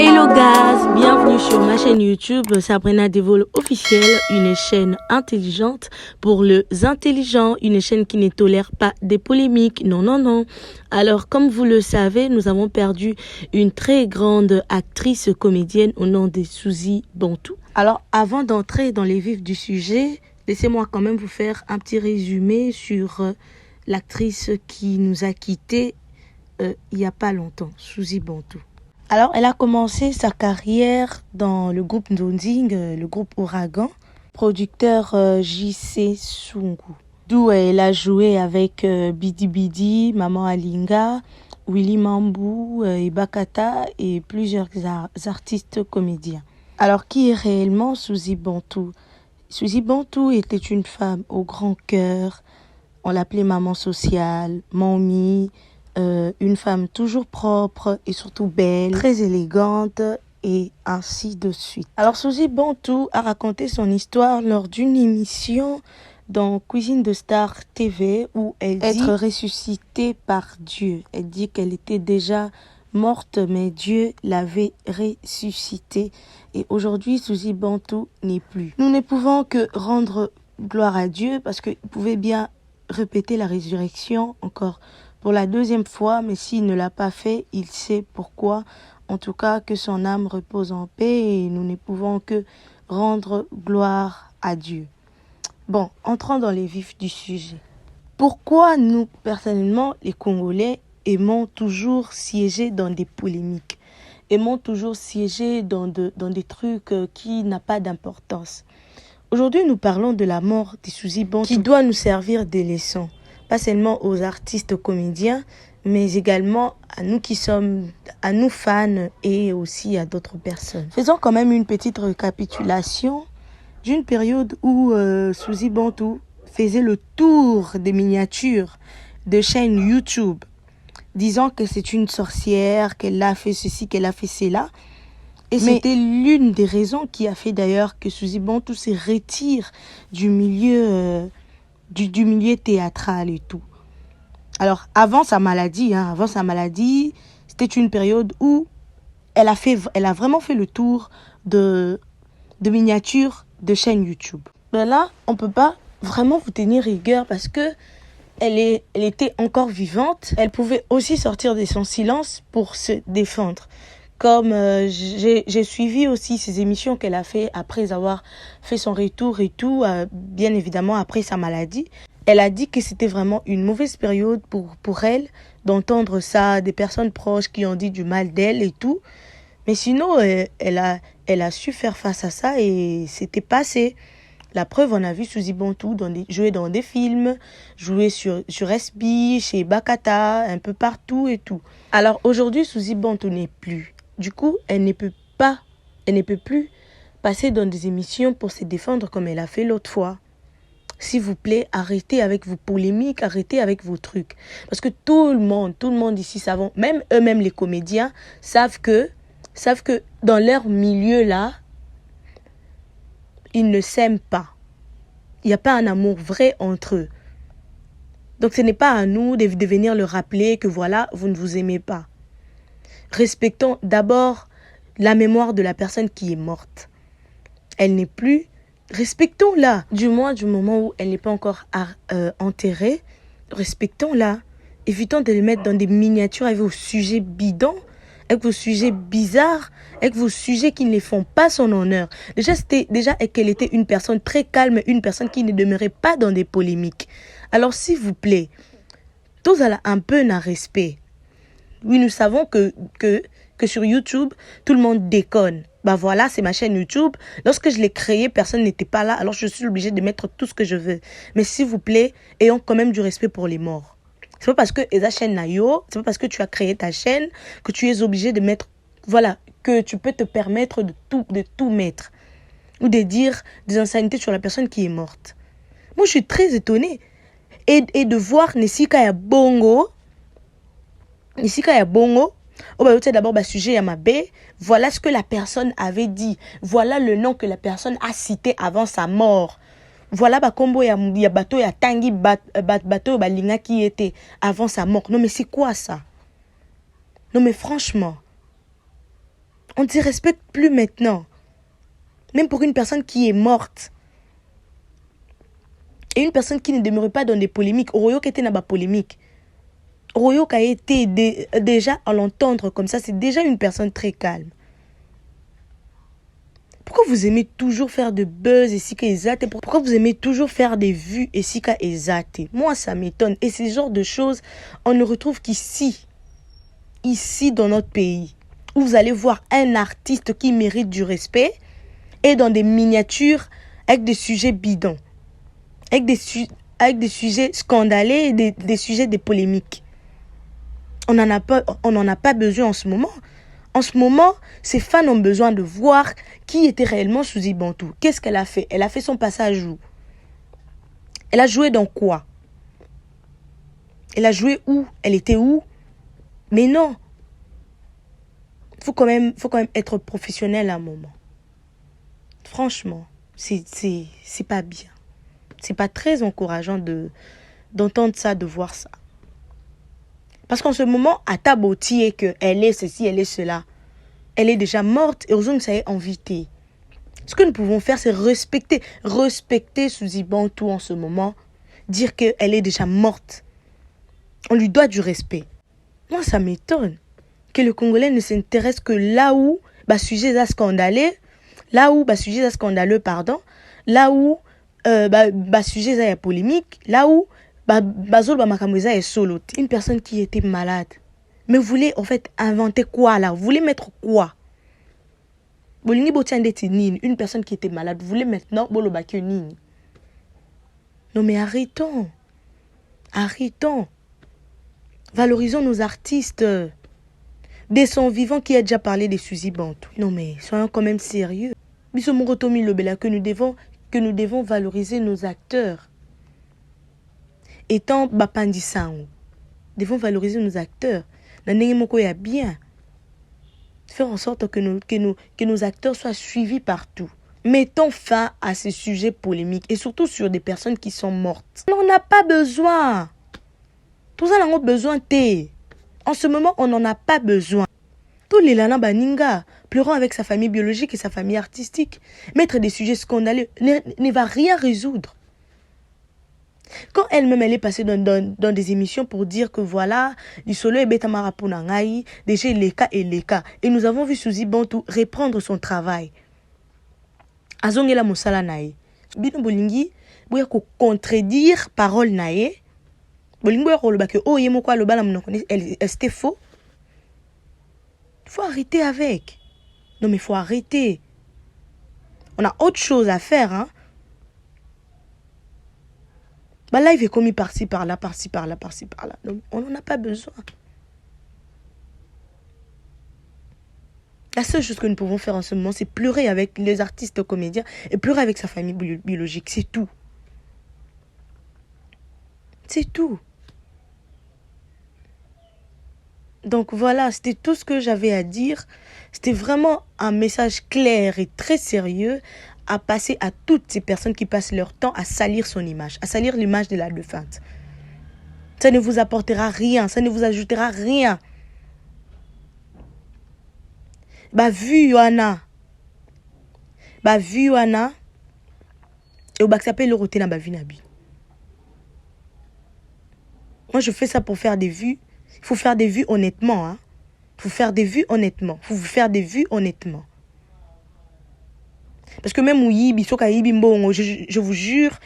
Hello guys, bienvenue sur ma chaîne YouTube Sabrina Devol officielle, une chaîne intelligente pour les intelligents, une chaîne qui ne tolère pas des polémiques, non. Alors comme vous le savez, nous avons perdu une très grande actrice comédienne au nom de Suzy Bantou. Alors avant d'entrer dans les vifs du sujet, laissez-moi quand même vous faire un petit résumé sur l'actrice qui nous a quittés il n'y a pas longtemps, Suzy Bantou. Alors, elle a commencé sa carrière dans le groupe Ndonding, le groupe Ouragan, producteur J.C. Sungu, d'où elle a joué avec Bidi Bidi, Maman Alinga, Willy Mambou, Ibakata et plusieurs artistes comédiens. Alors, qui est réellement Suzy Bantou? Suzy Bantou était une femme au grand cœur. On l'appelait maman sociale, mamie. Une femme toujours propre et surtout belle, très élégante et ainsi de suite. Alors Suzy Bantou a raconté son histoire lors d'une émission dans Cuisine de Star TV où elle dit être ressuscitée par Dieu. Elle dit qu'elle était déjà morte mais Dieu l'avait ressuscitée et aujourd'hui Suzy Bantou n'est plus. Nous ne pouvons que rendre gloire à Dieu parce qu'il pouvait bien répéter la résurrection encore pour la deuxième fois, mais s'il ne l'a pas fait, il sait pourquoi. En tout cas, que son âme repose en paix et nous ne pouvons que rendre gloire à Dieu. Bon, entrons dans les vifs du sujet. Pourquoi nous, personnellement, les Congolais, aimons toujours siéger dans des polémiques, aimons toujours siéger dans des trucs qui n'ont pas d'importance? Aujourd'hui, nous parlons de la mort de Suzy Bantou qui doit nous servir de leçon. Pas seulement aux artistes comédiens, mais également à nous qui sommes, à nous fans et aussi à d'autres personnes. Faisons quand même une petite récapitulation d'une période où Suzy Bantou faisait le tour des miniatures de chaînes YouTube, disant que c'est une sorcière, qu'elle a fait ceci, qu'elle a fait cela. Et c'était l'une des raisons qui a fait d'ailleurs que Suzy Bantou se retire du milieu du milieu théâtral et tout. Alors, avant sa maladie, c'était une période où elle a vraiment fait le tour de miniatures de chaînes YouTube. Mais là, on ne peut pas vraiment vous tenir rigueur parce que elle était encore vivante. Elle pouvait aussi sortir de son silence pour se défendre. Comme j'ai suivi aussi ces émissions qu'elle a fait après avoir fait son retour et tout, bien évidemment après sa maladie. Elle a dit que c'était vraiment une mauvaise période pour elle d'entendre ça, des personnes proches qui ont dit du mal d'elle et tout. Mais sinon, elle a su faire face à ça et c'était passé. La preuve, on a vu Suzy Bantou jouer dans des films, jouer sur SB, chez Bakata, un peu partout et tout. Alors aujourd'hui, Suzy Bantou n'est plus. Du coup, elle ne peut plus passer dans des émissions pour se défendre comme elle a fait l'autre fois. S'il vous plaît, arrêtez avec vos polémiques, arrêtez avec vos trucs. Parce que tout le monde ici savent, même eux-mêmes les comédiens, savent que dans leur milieu là, ils ne s'aiment pas. Il n'y a pas un amour vrai entre eux. Donc ce n'est pas à nous de venir leur rappeler que voilà, vous ne vous aimez pas. Respectons d'abord la mémoire de la personne qui est morte. Elle n'est plus. Respectons-la. Du moment où elle n'est pas encore enterrée, respectons-la. Évitons de les mettre dans des miniatures avec vos sujets bidons, avec vos sujets bizarres, avec vos sujets qui ne font pas son honneur. Déjà qu'elle était une personne très calme, une personne qui ne demeurait pas dans des polémiques. Alors s'il vous plaît, tous à un peu de respect. Oui, nous savons que sur YouTube, tout le monde déconne. Bah voilà, c'est ma chaîne YouTube. Lorsque je l'ai créée, personne n'était pas là. Alors je suis obligée de mettre tout ce que je veux. Mais s'il vous plaît, ayons quand même du respect pour les morts. C'est pas parce que esa chaîne nayo, c'est pas parce que tu as créé ta chaîne que tu es obligé de mettre, voilà, que tu peux te permettre de tout mettre. Ou de dire des insanités sur la personne qui est morte. Moi, je suis très étonnée. Et de voir Nesika ya Bongo. D'abord, sujet à ma baie. Voilà ce que la personne avait dit. Voilà le nom que la personne a cité avant sa mort. Voilà kombo ya bateau ya tangi bateau balinga qui était avant sa mort. Non mais c'est quoi ça? Non mais franchement, On ne se respecte plus maintenant. Même pour une personne qui est morte. Et une personne qui ne demeurait pas dans des polémiques. Oroyo qui était dans la polémique. Oroyo qui a été déjà à l'entendre comme ça, c'est déjà une personne très calme. Pourquoi vous aimez toujours faire de buzz et sika ezate? Pourquoi vous aimez toujours faire des vues et sika ezate? Moi, ça m'étonne. Et ce genre de choses, on ne retrouve qu'ici. Ici, dans notre pays. Où vous allez voir un artiste qui mérite du respect et dans des miniatures avec des sujets bidons. Avec des sujets scandalés et des sujets de polémiques. On n'en a pas besoin en ce moment. En ce moment, ces fans ont besoin de voir qui était réellement Suzy Bantou. Qu'est-ce qu'elle a fait? Elle a fait son passage où? Elle a joué dans quoi? Elle a joué où? Elle était où? Mais non. Faut quand même être professionnel à un moment. Franchement, c'est pas bien. C'est pas très encourageant d'entendre ça, de voir ça. Parce qu'en ce moment, à Taboti et qu'elle est ceci, elle est cela. Elle est déjà morte et Ozone ça est invité. Ce que nous pouvons faire, c'est respecter Suzy Bantou en ce moment. Dire qu'elle est déjà morte. On lui doit du respect. Moi, ça m'étonne que le Congolais ne s'intéresse que là où sujet est scandaleux, là où sujet est scandaleux, pardon, là où sujet est polémique, là où est solo. Une personne qui était malade. Mais vous voulez en fait inventer quoi là? Vous voulez mettre quoi? Une personne qui était malade, vous voulez maintenant non mais arrêtons. Arrêtons. Valorisons nos artistes. Des sons vivants qui a déjà parlé de Suzy Bantou. Non mais soyons quand même sérieux. Que nous devons valoriser nos acteurs. Étant Bapandisango, devons valoriser nos acteurs. Bien. Faire en sorte que nos acteurs soient suivis partout. Mettons fin à ces sujets polémiques et surtout sur des personnes qui sont mortes. On n'en a pas besoin. Tout ça, on a besoin. En ce moment, on n'en a pas besoin. Tous les Lana Baninga, pleurant avec sa famille biologique et sa famille artistique, mettre des sujets scandaleux ne va rien résoudre. Quand elle-même, elle est passée dans des émissions pour dire que voilà, du solo et betamara punangai, déjà les cas et les cas. Et nous avons vu Suzy Bantou reprendre son travail. Azongela mosala nae. Bino bolingi, boya ko contredire parole nae. Bolingi boya ko loba ke oh yemo kwa loba la monoko c'était faux. Il faut arrêter avec. Non mais il faut arrêter. On a autre chose à faire, hein. Live est commis par-ci, par-là, par-ci, par-là, par-ci, par-là. Donc, on n'en a pas besoin. La seule chose que nous pouvons faire en ce moment, c'est pleurer avec les artistes comédiens et pleurer avec sa famille biologique. C'est tout. C'est tout. Donc voilà, c'était tout ce que j'avais à dire. C'était vraiment un message clair et très sérieux à passer à toutes ces personnes qui passent leur temps à salir son image, à salir l'image de la défunte. Ça ne vous apportera rien, ça ne vous ajoutera rien. Vu Yohana. Et au s'appelle le roté na vie nabi. Moi, je fais ça pour faire des vues. Il faut faire des vues honnêtement, hein. Il faut faire des vues honnêtement. Parce que même je vous jure,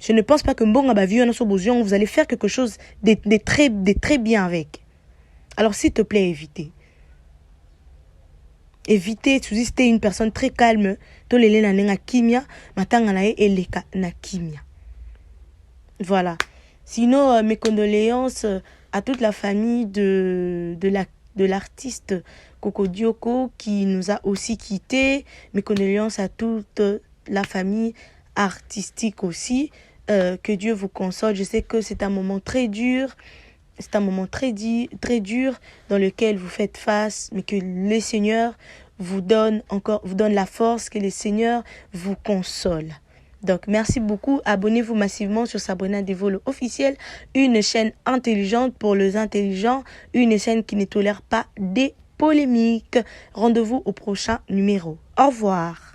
je ne pense pas que vous allez faire quelque chose de très bien avec. Alors s'il te plaît, évitez. Évitez, c'était une personne très calme. Voilà. Sinon, mes condoléances à toute la famille de l'artiste Coco Dioko qui nous a aussi quittés. Mes condoléances à toute la famille artistique aussi. Que Dieu vous console. Je sais que c'est un moment très dur. C'est un moment très dur dans lequel vous faites face, mais que le Seigneur vous donne la force, que le Seigneur vous console. Donc, merci beaucoup. Abonnez-vous massivement sur Sabrina Devo officiel, une chaîne intelligente pour les intelligents, une chaîne qui ne tolère pas des polémiques. Rendez-vous au prochain numéro. Au revoir.